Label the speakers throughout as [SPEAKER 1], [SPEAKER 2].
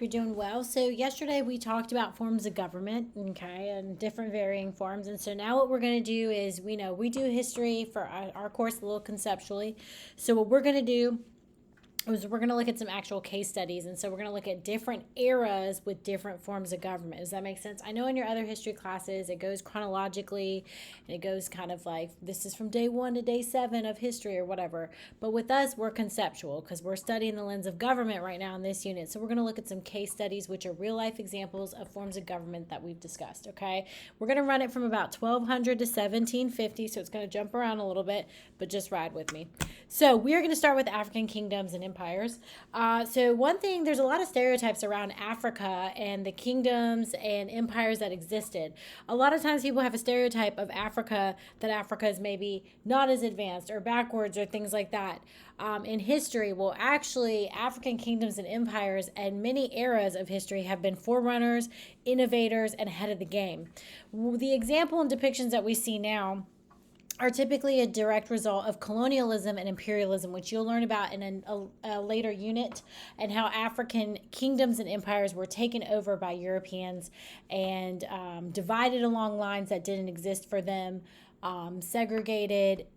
[SPEAKER 1] you're doing well. So, yesterday we talked about forms of government, okay, and different varying forms. And so, now what we're going to do is we do history for our course a little conceptually. So, what we're going to do is we're going to look at some actual case studies. And so we're going to look at different eras with different forms of government. Does that make sense? I know in your other history classes it goes chronologically and it goes kind of like this is from day 1 to day 7 of history or whatever. But with us, we're conceptual because we're studying the lens of government right now in this unit. So we're going to look at some case studies, which are real life examples of forms of government that we've discussed. Okay. We're going to run it from about 1200 to 1750. So it's going to jump around a little bit, but just ride with me. So we're going to start with African kingdoms and empires. So one thing, there's a lot of stereotypes around Africa and the kingdoms and empires that existed. A lot of times people have a stereotype of Africa that Africa is maybe not as advanced or backwards or things like that. In history, well, actually, African kingdoms and empires and many eras of history have been forerunners, innovators, and ahead of the game. The example and depictions that we see now are typically a direct result of colonialism and imperialism, which you'll learn about in a later unit, and how African kingdoms and empires were taken over by Europeans and divided along lines that didn't exist for them, segregated,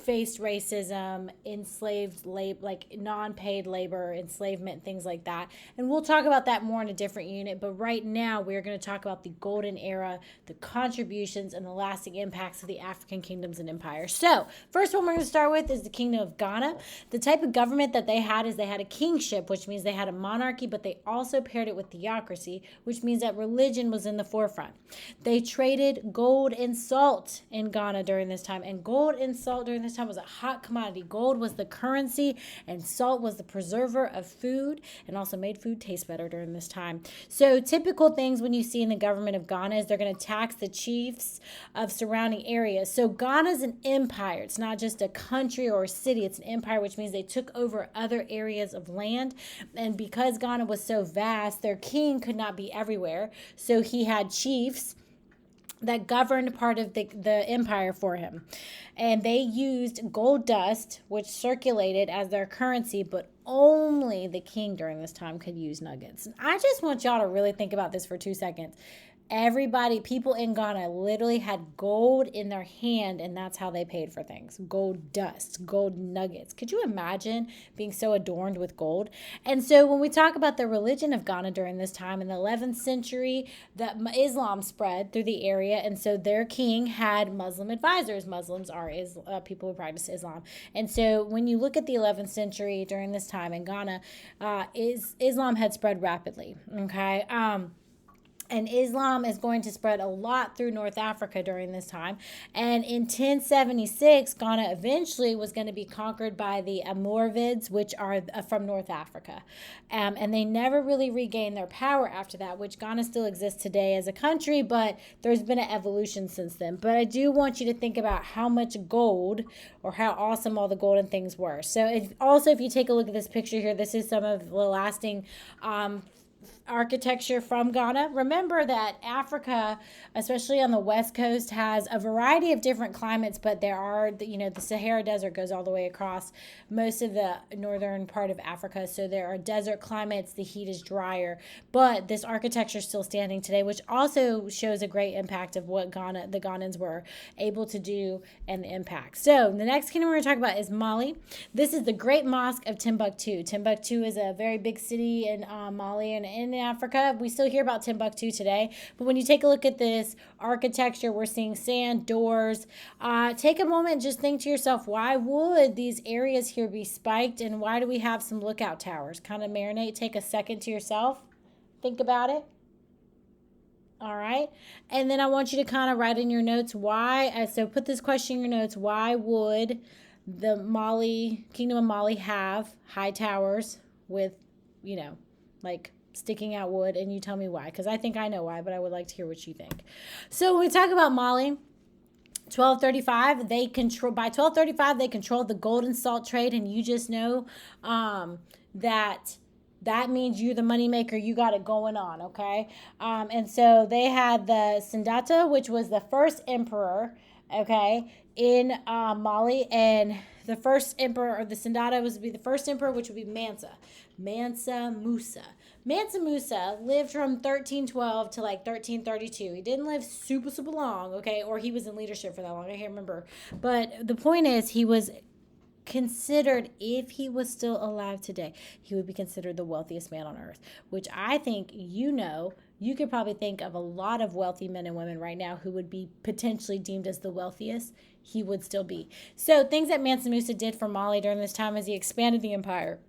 [SPEAKER 1] faced racism, enslaved labor, like non-paid labor, enslavement, things like that. And we'll talk about that more in a different unit. But right now, we're going to talk about the golden era, the contributions, and the lasting impacts of the African kingdoms and empires. So, first one we're going to start with is the Kingdom of Ghana. The type of government that they had is they had a kingship, which means they had a monarchy, but they also paired it with theocracy, which means that religion was in the forefront. They traded gold and salt in Ghana during this time, and gold and salt during this time was a hot commodity. Gold was the currency and salt was the preserver of food and also made food taste better during this time. So typical things when you see in the government of Ghana is they're going to tax the chiefs of surrounding areas. So Ghana's an empire. It's not just a country or a city. It's an empire, which means they took over other areas of land. And because Ghana was so vast, their king could not be everywhere. So he had chiefs that governed part of the empire for him. And they used gold dust, which circulated as their currency, but only the king during this time could use nuggets. I just want y'all to really think about this for 2 seconds. People in Ghana literally had gold in their hand, and that's how they paid for things. Gold dust, gold nuggets. Could you imagine being so adorned with gold? And so when we talk about the religion of Ghana during this time, in the 11th century, Islam spread through the area, and so their king had Muslim advisors. Muslims are people who practice Islam. And so when you look at the 11th century during this time in Ghana, Islam had spread rapidly, okay? And Islam is going to spread a lot through North Africa during this time. And in 1076, Ghana eventually was going to be conquered by the Almoravids, which are from North Africa. And they never really regained their power after that, which Ghana still exists today as a country, but there's been an evolution since then. But I do want you to think about how much gold or how awesome all the golden things were. So if you take a look at this picture here, this is some of the lasting architecture from Ghana. Remember that Africa, especially on the west coast, has a variety of different climates, but there are, the Sahara Desert goes all the way across most of the northern part of Africa. So there are desert climates, the heat is drier, but this architecture is still standing today, which also shows a great impact of what the Ghanans were able to do and the impact. So the next kingdom we're going to talk about is Mali. This is the Great Mosque of Timbuktu. Timbuktu is a very big city in Mali and in Africa. We still hear about Timbuktu today, but when you take a look at this architecture, we're seeing sand, doors. Take a moment and just think to yourself, why would these areas here be spiked, and why do we have some lookout towers? Kind of marinate, take a second to yourself, think about it. All right. And then I want you to kind of write in your notes why. So put this question in your notes. Why would the Kingdom of Mali have high towers with, like sticking out wood? And you tell me why, because I think I know why, but I would like to hear what you think. So when we talk about Mali, 1235, by 1235 they controlled the gold and salt trade, and you just know that means you're the moneymaker. You got it going on, okay? And so they had the Sindata, which was the first emperor, okay, in Mali, and the first emperor, or the Sindata, was to be the first emperor, which would be Mansa. Mansa Musa. Mansa Musa lived from 1312 to like 1332. He didn't live super, super long, okay? Or he was in leadership for that long. I can't remember. But the point is, he was considered, if he was still alive today, he would be considered the wealthiest man on earth, which I think, you could probably think of a lot of wealthy men and women right now who would be potentially deemed as the wealthiest. He would still be. So things that Mansa Musa did for Mali during this time is he expanded the empire.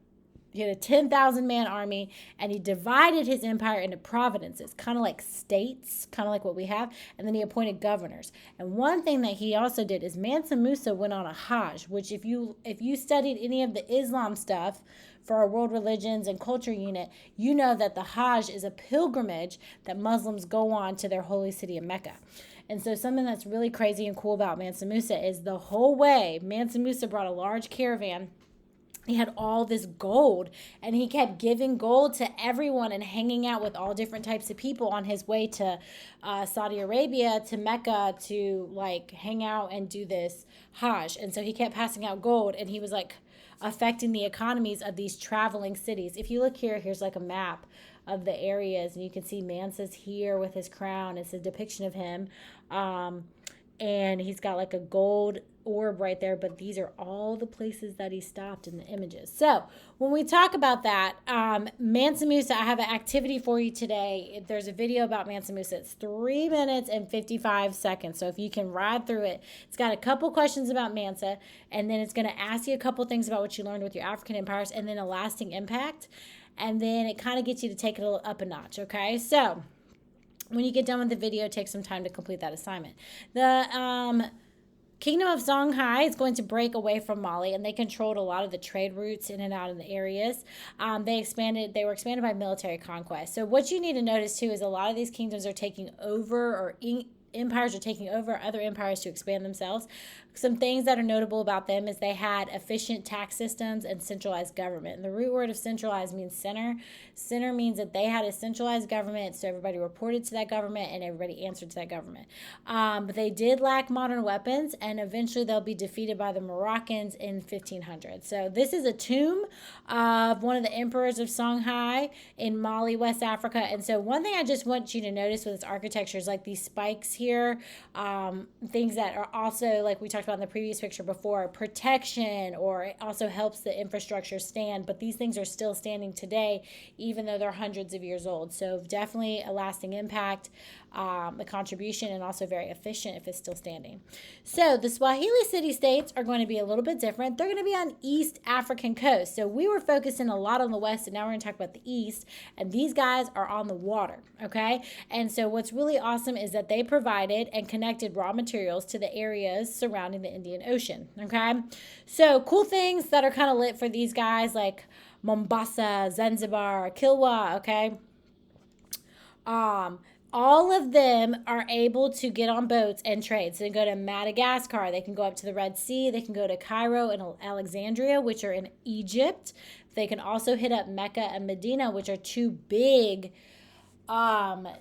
[SPEAKER 1] He had a 10,000 man army, and he divided his empire into provinces, kind of like states, kind of like what we have, and then he appointed governors. And one thing that he also did is Mansa Musa went on a Hajj, which if you studied any of the Islam stuff for our world religions and culture unit, you know that the Hajj is a pilgrimage that Muslims go on to their holy city of Mecca. And so something that's really crazy and cool about Mansa Musa is the whole way Mansa Musa brought a large caravan. He had all this gold, and he kept giving gold to everyone and hanging out with all different types of people on his way to Saudi Arabia, to Mecca, to like hang out and do this Hajj. And so he kept passing out gold, and he was like affecting the economies of these traveling cities. If you look here, here's like a map of the areas, and you can see Mansa's here with his crown. It's a depiction of him. And he's got like a gold orb right there, but these are all the places that he stopped in the images. So when we talk about that, Mansa Musa, I have an activity for you today. There's a video about Mansa Musa. It's 3 minutes and 55 seconds. So if you can ride through it, it's got a couple questions about Mansa, and then it's going to ask you a couple things about what you learned with your African empires, and then a lasting impact. And then it kind of gets you to take it up a notch, okay? So when you get done with the video, take some time to complete that assignment. The Kingdom of Songhai is going to break away from Mali, and they controlled a lot of the trade routes in and out of the areas. They were expanded by military conquest. So what you need to notice too is a lot of these kingdoms are taking over, or empires are taking over other empires to expand themselves. Some things that are notable about them is they had efficient tax systems and centralized government. And the root word of centralized means center. Center means that they had a centralized government, so everybody reported to that government and everybody answered to that government. But they did lack modern weapons, and eventually they'll be defeated by the Moroccans in 1500. So this is a tomb of one of the emperors of Songhai in Mali, West Africa. And so one thing I just want you to notice with its architecture is like these spikes here, things that are also, like we talked about in the previous picture before, protection, or it also helps the infrastructure stand. But these things are still standing today, even though they're hundreds of years old. So definitely a lasting impact, a contribution, and also very efficient if it's still standing. So the Swahili city-states are going to be a little bit different. They're going to be on East African coast. So we were focusing a lot on the west, and now we're going to talk about the east. And these guys are on the water, okay? And so what's really awesome is that they provided and connected raw materials to the areas surrounding the Indian Ocean, okay? So cool things that are kind of lit for these guys, like Mombasa, Zanzibar, Kilwa, okay? All of them are able to get on boats and trade. So they go to Madagascar, they can go up to the Red Sea, they can go to Cairo and Alexandria, which are in Egypt. They can also hit up Mecca and Medina, which are two big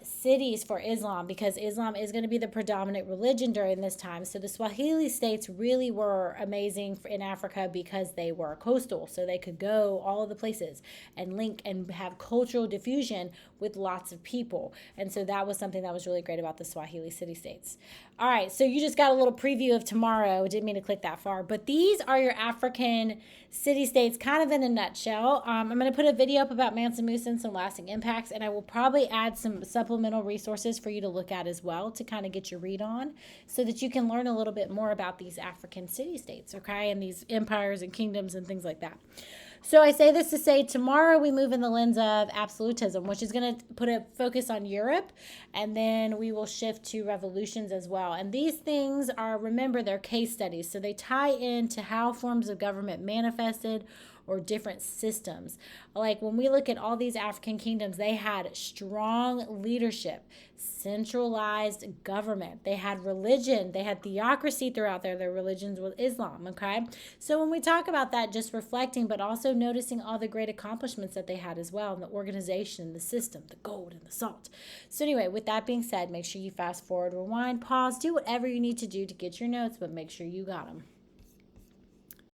[SPEAKER 1] cities for Islam, because Islam is going to be the predominant religion during this time. So the Swahili states really were amazing in Africa because they were coastal, so they could go all of the places and link and have cultural diffusion with lots of people. And so that was something that was really great about the Swahili city-states. All right, so you just got a little preview of tomorrow. Didn't mean to click that far, but these are your African city-states kind of in a nutshell. I'm going to put a video up about Mansa Musa and some lasting impacts, and I will probably add some supplemental resources for you to look at as well to kind of get your read on, so that you can learn a little bit more about these African city-states, okay, and these empires and kingdoms and things like that. So I say this to say tomorrow we move in the lens of absolutism, which is going to put a focus on Europe, and then we will shift to revolutions as well. And these things are, remember, they're case studies, so they tie into how forms of government manifested or different systems. Like when we look at all these African kingdoms, they had strong leadership, centralized government. They had religion. They had theocracy throughout their religions with Islam, okay? So when we talk about that, just reflecting, but also noticing all the great accomplishments that they had as well, and the organization, the system, the gold, and the salt. So anyway, with that being said, make sure you fast forward, rewind, pause, do whatever you need to do to get your notes, but make sure you got them.